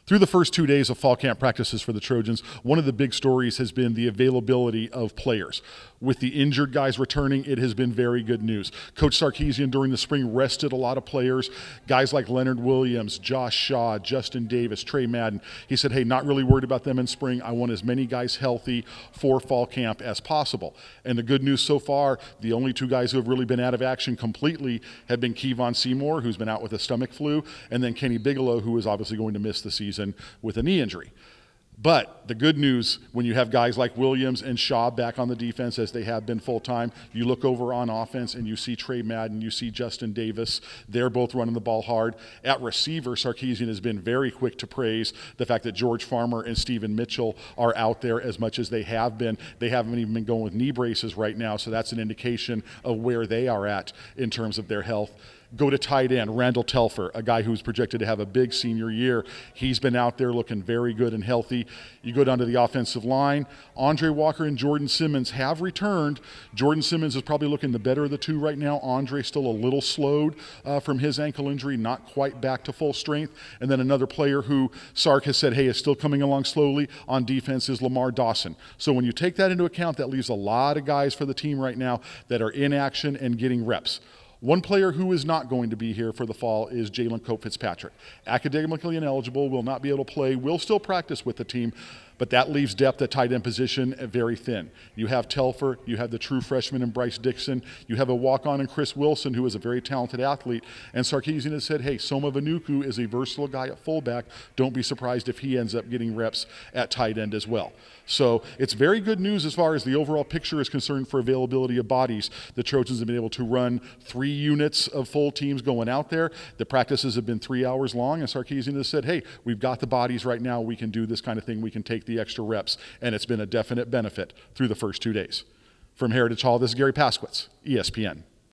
Through the first 2 days of fall camp practices for the Trojans, one of the big stories has been the availability of players. With the injured guys returning, it has been very good news. Coach Sarkisian during the spring rested a lot of players, guys like Leonard Williams, Josh Shaw, Justin Davis, Trey Madden. He said, hey, not really worried about them in spring. I want as many guys healthy for fall camp as possible. And the good news so far, the only two guys who have really been out of action completely have been Kevon Seymour, who's been out with a stomach flu, and then Kenny Bigelow, who is obviously going to miss the season with a knee injury. But the good news, when you have guys like Williams and Shaw back on the defense as they have been full-time, you look over on offense and you see Trey Madden, you see Justin Davis. They're both running the ball hard. At receiver, Sarkisian has been very quick to praise the fact that George Farmer and Stephen Mitchell are out there as much as they have been. They haven't even been going with knee braces right now, so that's an indication of where they are at in terms of their health. Go to tight end, Randall Telfer, a guy who's projected to have a big senior year. He's been out there looking very good and healthy. You go down to the offensive line, Andre Walker and Jordan Simmons have returned. Jordan Simmons is probably looking the better of the two right now. Andre still a little slowed from his ankle injury, not quite back to full strength. And then another player who Sark has said, hey, is still coming along slowly on defense is Lamar Dawson. So when you take that into account, that leaves a lot of guys for the team right now that are in action and getting reps. One player who is not going to be here for the fall is Jalen Cope Fitzpatrick. Academically ineligible, will not be able to play, will still practice with the team, but that leaves depth at tight end position very thin. You have Telfer, you have the true freshman in Bryce Dixon, you have a walk-on in Chris Wilson, who is a very talented athlete, and Sarkisian has said, hey, Soma Vanuku is a versatile guy at fullback. Don't be surprised if he ends up getting reps at tight end as well. So it's very good news as far as the overall picture is concerned for availability of bodies. The Trojans have been able to run 3 units of full teams going out there. The practices have been 3 hours long, and Sarkisian has said, hey, we've got the bodies right now. We can do this kind of thing. We can take the extra reps, and it's been a definite benefit through the first 2 days. From Heritage Hall, this is Gary Paskowitz, ESPN.